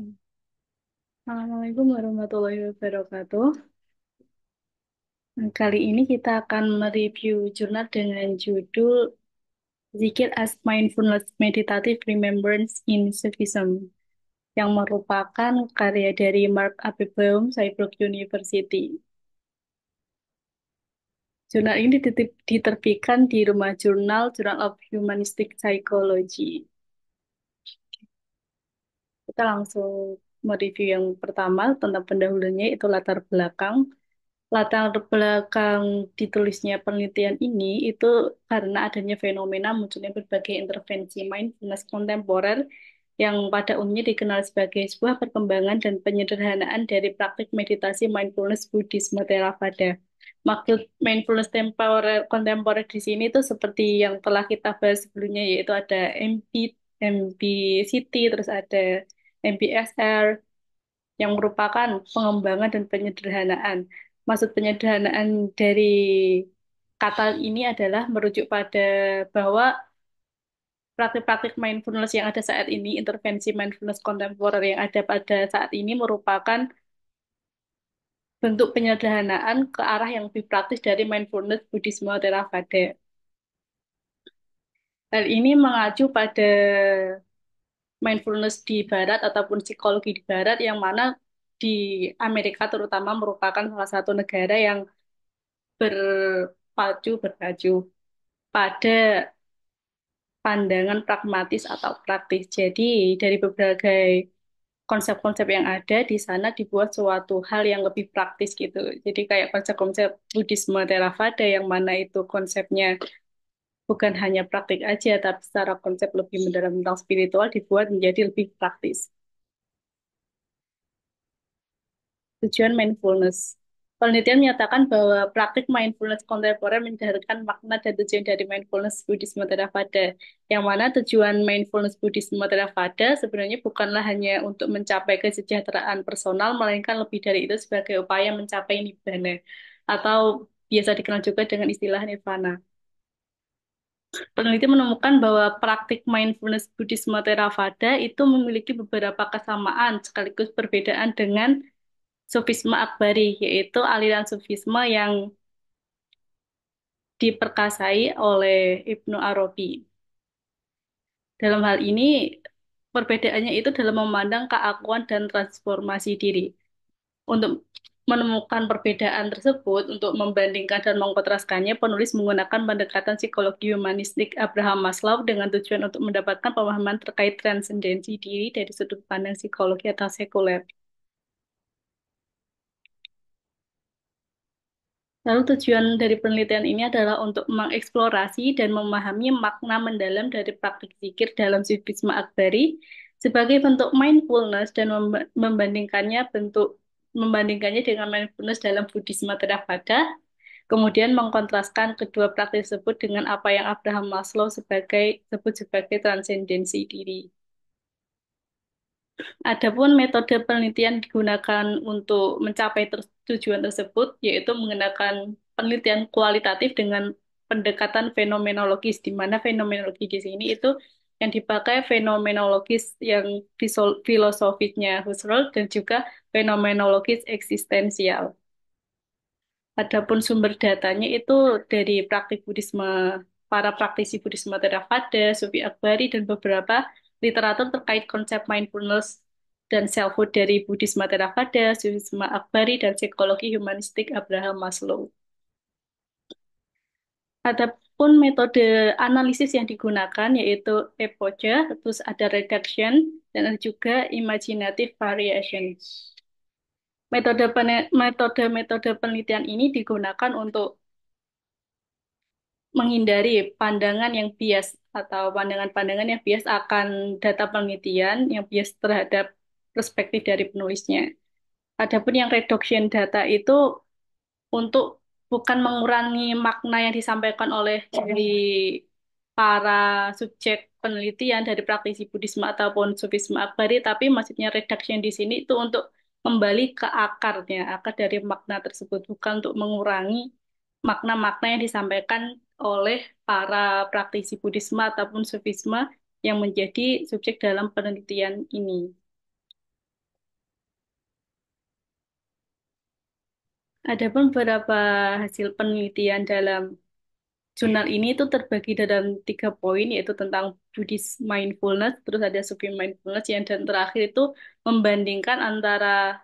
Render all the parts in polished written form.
Assalamualaikum warahmatullahi wabarakatuh. Kali ini kita akan mereview jurnal dengan judul Zikir as Mindfulness Meditative Remembrance in Sufism, yang merupakan karya dari Mark Applebaum, Saybrook University. Jurnal ini diterbitkan di Rumah Jurnal Journal of Humanistic Psychology. Kita langsung mereview yang pertama tentang pendahulunya, itu latar belakang. Latar belakang ditulisnya penelitian ini itu karena adanya fenomena munculnya berbagai intervensi mindfulness kontemporer yang pada umumnya dikenal sebagai sebuah perkembangan dan penyederhanaan dari praktik meditasi mindfulness Buddhisme Theravada. Maksud mindfulness kontemporer di sini itu seperti yang telah kita bahas sebelumnya, yaitu ada MBCT, terus ada MBSR, yang merupakan pengembangan dan penyederhanaan. Maksud penyederhanaan dari kata ini adalah merujuk pada bahwa praktik-praktik mindfulness yang ada saat ini, intervensi mindfulness kontemporer yang ada pada saat ini merupakan bentuk penyederhanaan ke arah yang lebih praktis dari mindfulness Buddhisme Theravada. Hal ini mengacu pada mindfulness di Barat ataupun psikologi di Barat, yang mana di Amerika terutama merupakan salah satu negara yang berpacu pada pandangan pragmatis atau praktis. Jadi dari berbagai konsep-konsep yang ada di sana dibuat suatu hal yang lebih praktis gitu. Jadi kayak konsep-konsep Buddhisme Theravada yang mana itu konsepnya bukan hanya praktik aja, tapi secara konsep lebih mendalam tentang spiritual dibuat menjadi lebih praktis. Tujuan mindfulness. Penelitian menyatakan bahwa praktik mindfulness kontemporer menjaharkan makna dan tujuan dari mindfulness Buddhisme Theravada, yang mana tujuan mindfulness Buddhisme Theravada sebenarnya bukanlah hanya untuk mencapai kesejahteraan personal, melainkan lebih dari itu sebagai upaya mencapai nibbana, atau biasa dikenal juga dengan istilah nirvana. Peneliti menemukan bahwa praktik mindfulness Buddhisme Theravada itu memiliki beberapa kesamaan sekaligus perbedaan dengan Sufisme Akbari, yaitu aliran Sufisme yang diperkasai oleh Ibnu Arabi. Dalam hal ini, perbedaannya itu dalam memandang keakuan dan transformasi diri. Untuk menemukan perbedaan tersebut, untuk membandingkan dan mengkontraskannya, penulis menggunakan pendekatan psikologi humanistik Abraham Maslow dengan tujuan untuk mendapatkan pemahaman terkait transendensi diri dari sudut pandang psikologi atau sekuler. Lalu tujuan dari penelitian ini adalah untuk mengeksplorasi dan memahami makna mendalam dari praktik zikir dalam Sufisme Akbari sebagai bentuk mindfulness dan membandingkannya dengan mindfulness dalam Buddhisme Theravada, kemudian mengkontraskan kedua praktik tersebut dengan apa yang Abraham Maslow sebut sebagai transendensi diri. Adapun metode penelitian digunakan untuk mencapai tujuan tersebut, yaitu menggunakan penelitian kualitatif dengan pendekatan fenomenologis, di mana fenomenologi di sini itu yang dipakai fenomenologis yang filosofisnya Husserl dan juga fenomenologis eksistensial. Adapun sumber datanya itu dari para praktisi Buddhisme Theravada, Sufi Akbari, dan beberapa literatur terkait konsep mindfulness dan selfhood dari Buddhisme Theravada, Sufisme Akbari, dan psikologi humanistik Abraham Maslow. Adapun metode analisis yang digunakan yaitu epocha, terus ada reduction, dan ada juga imaginative variation. Metode penelitian ini digunakan untuk menghindari pandangan yang bias atau pandangan-pandangan yang bias akan data penelitian, yang bias terhadap perspektif dari penulisnya. Adapun yang reduction data itu untuk bukan mengurangi makna yang disampaikan oleh dari para subjek penelitian dari praktisi Buddhisme ataupun Sufisme Akbari, tapi maksudnya reduction di sini itu untuk kembali ke akarnya, akar dari makna tersebut, bukan untuk mengurangi makna-makna yang disampaikan oleh para praktisi Buddhisme ataupun Sufisme yang menjadi subjek dalam penelitian ini. Ada pun beberapa hasil penelitian dalam jurnal ini itu terbagi dalam 3 poin, yaitu tentang Buddhist mindfulness, terus ada Sufi mindfulness, yang dan terakhir itu membandingkan antara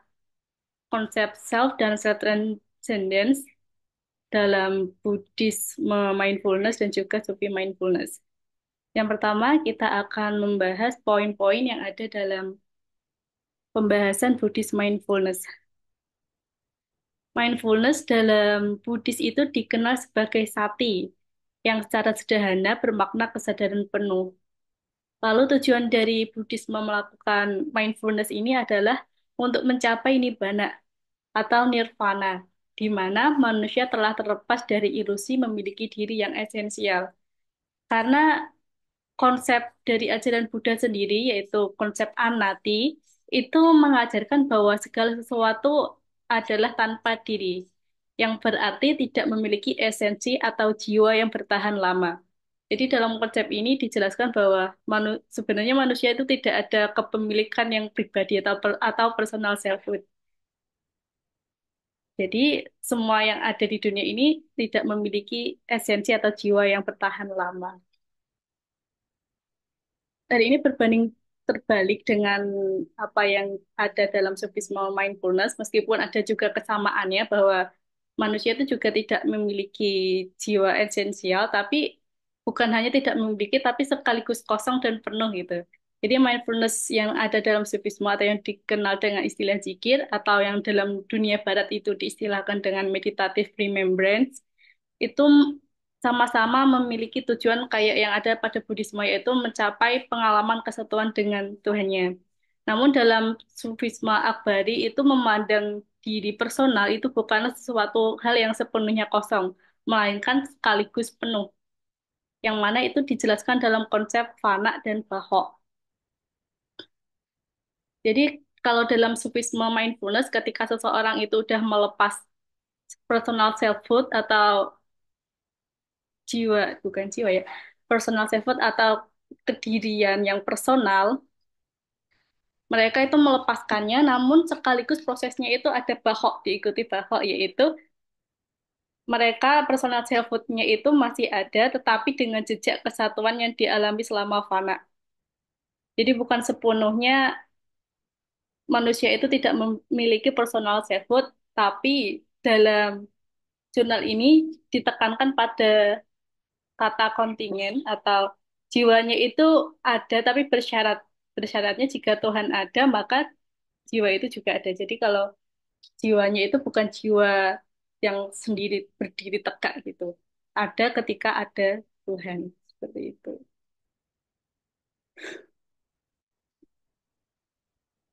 konsep self dan self transcendence dalam Buddhist mindfulness dan juga Sufi mindfulness. Yang pertama, kita akan membahas poin-poin yang ada dalam pembahasan Buddhist mindfulness. Mindfulness dalam Buddhis itu dikenal sebagai sati, yang secara sederhana bermakna kesadaran penuh. Lalu tujuan dari Buddhisme melakukan mindfulness ini adalah untuk mencapai nibbana atau nirvana, di mana manusia telah terlepas dari ilusi memiliki diri yang esensial. Karena konsep dari ajaran Buddha sendiri, yaitu konsep anati, itu mengajarkan bahwa segala sesuatu adalah tanpa diri, yang berarti tidak memiliki esensi atau jiwa yang bertahan lama. Jadi dalam konsep ini dijelaskan bahwa sebenarnya manusia itu tidak ada kepemilikan yang pribadi atau personal selfhood. Jadi semua yang ada di dunia ini tidak memiliki esensi atau jiwa yang bertahan lama. Dan ini berbanding terbalik dengan apa yang ada dalam sufisme mindfulness, meskipun ada juga kesamaannya bahwa manusia itu juga tidak memiliki jiwa esensial, tapi bukan hanya tidak memiliki, tapi sekaligus kosong dan penuh gitu. Jadi mindfulness yang ada dalam sufisme atau yang dikenal dengan istilah zikir atau yang dalam dunia barat itu diistilahkan dengan meditative remembrance itu sama-sama memiliki tujuan kayak yang ada pada Buddhisme, yaitu mencapai pengalaman kesatuan dengan Tuhannya. Namun dalam Sufisme Akbari itu memandang diri personal itu bukanlah sesuatu hal yang sepenuhnya kosong, melainkan sekaligus penuh, yang mana itu dijelaskan dalam konsep fana dan bahok. Jadi kalau dalam Sufisme mindfulness, ketika seseorang itu udah melepas personal selfhood atau jiwa, bukan jiwa ya, personal selfhood atau kedirian yang personal, mereka itu melepaskannya, namun sekaligus prosesnya itu ada bahok, diikuti bahok, yaitu mereka personal selfhood-nya itu masih ada, tetapi dengan jejak kesatuan yang dialami selama fana. Jadi bukan sepenuhnya manusia itu tidak memiliki personal selfhood, tapi dalam jurnal ini ditekankan pada kata kontingen atau jiwanya itu ada tapi bersyarat. Bersyaratnya jika Tuhan ada, maka jiwa itu juga ada. Jadi kalau jiwanya itu bukan jiwa yang sendiri berdiri tegak gitu. Ada ketika ada Tuhan. Seperti itu.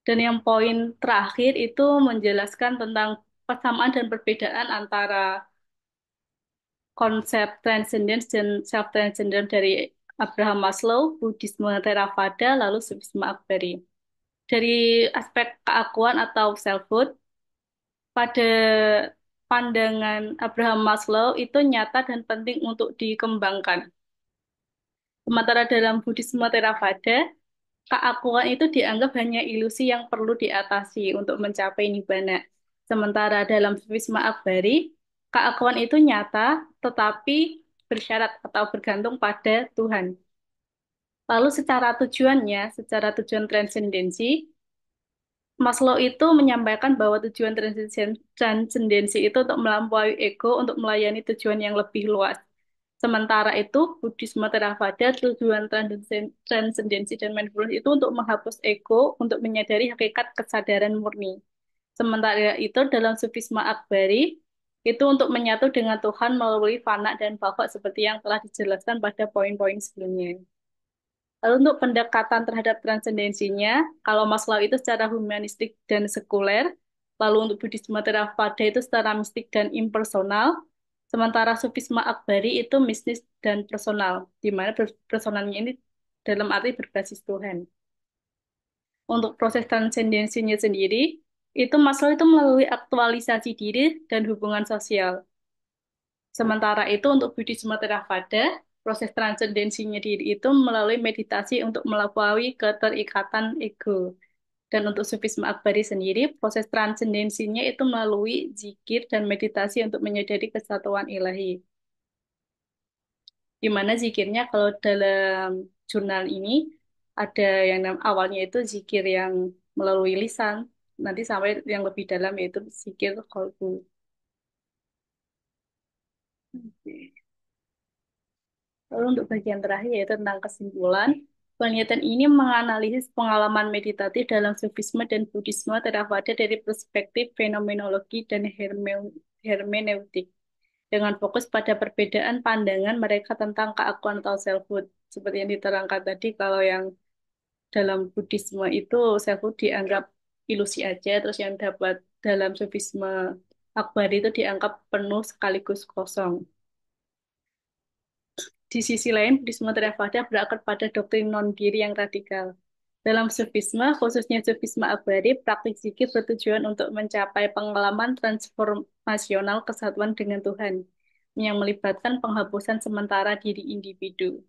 Dan yang poin terakhir itu menjelaskan tentang persamaan dan perbedaan antara konsep transcendence dan self-transcendence dari Abraham Maslow, Buddhisme Theravada, lalu Sufisme Akbari. Dari aspek keakuan atau selfhood, pada pandangan Abraham Maslow itu nyata dan penting untuk dikembangkan. Sementara dalam Buddhisme Theravada, keakuan itu dianggap hanya ilusi yang perlu diatasi untuk mencapai nibbana. Sementara dalam Sufisme Akbari, keakuan itu nyata tetapi bersyarat atau bergantung pada Tuhan. Lalu secara tujuan transendensi, Maslow itu menyampaikan bahwa tujuan transendensi itu untuk melampaui ego untuk melayani tujuan yang lebih luas. Sementara itu, Buddhisme Theravada, tujuan transendensi dan mindfulness itu untuk menghapus ego, untuk menyadari hakikat kesadaran murni. Sementara itu, dalam Sufisme Akbari, itu untuk menyatu dengan Tuhan melalui fana dan bahwa seperti yang telah dijelaskan pada poin-poin sebelumnya. Lalu untuk pendekatan terhadap transendensinya, kalau Maslow itu secara humanistik dan sekuler, lalu untuk Buddhisme Theravada itu secara mistik dan impersonal, sementara Sufisme Akbari itu mistis dan personal, di mana personalnya ini dalam arti berbasis Tuhan. Untuk proses transendensinya sendiri, itu Maslow itu melalui aktualisasi diri dan hubungan sosial. Sementara itu untuk Buddhisme Theravada, proses transendensinya diri itu melalui meditasi untuk melampaui keterikatan ego. Dan untuk sufisme Akbari sendiri, proses transendensinya itu melalui zikir dan meditasi untuk menyadari kesatuan ilahi. Di mana zikirnya kalau dalam jurnal ini ada yang awalnya itu zikir yang melalui lisan, nanti sampai yang lebih dalam yaitu zikir qalbu. Oke. Lalu untuk bagian terakhir yaitu tentang kesimpulan, penelitian ini menganalisis pengalaman meditatif dalam sufisme dan buddhisme Theravada dari perspektif fenomenologi dan hermeneutik, dengan fokus pada perbedaan pandangan mereka tentang keakuan atau selfhood. Seperti yang diterangkan tadi, kalau yang dalam buddhisme itu selfhood dianggap ilusi aja, terus yang dapat dalam sufisme akbar itu dianggap penuh sekaligus kosong. Di sisi lain, Buddhisme Theravada berakar pada doktrin non-diri yang radikal. Dalam sufisme, khususnya sufisme Abadi, praktik zikir bertujuan untuk mencapai pengalaman transformasional kesatuan dengan Tuhan, yang melibatkan penghapusan sementara diri individu.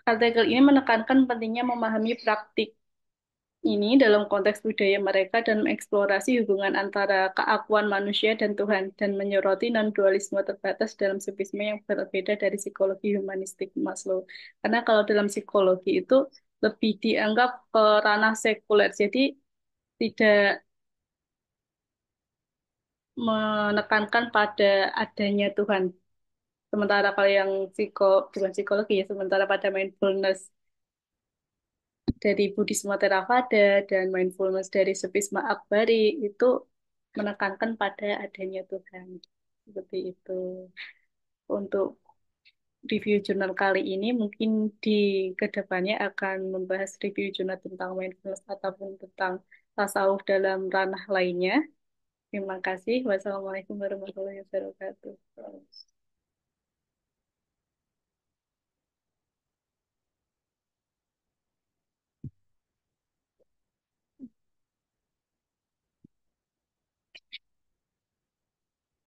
Artikel ini menekankan pentingnya memahami praktik ini dalam konteks budaya mereka dan mengeksplorasi hubungan antara keakuan manusia dan Tuhan dan menyoroti non-dualisme terbatas dalam sufisme yang berbeda dari psikologi humanistik Maslow. Karena kalau dalam psikologi itu lebih dianggap ke ranah sekuler, jadi tidak menekankan pada adanya Tuhan. Sementara kalau yang bukan psikologi ya, sementara pada mindfulness dari Buddhisme Theravada dan mindfulness dari Sufisme Akbari itu menekankan pada adanya Tuhan. Seperti itu. Untuk review jurnal kali ini mungkin di kedepannya akan membahas review jurnal tentang mindfulness ataupun tentang tasawuf dalam ranah lainnya. Terima kasih. Wassalamualaikum warahmatullahi wabarakatuh.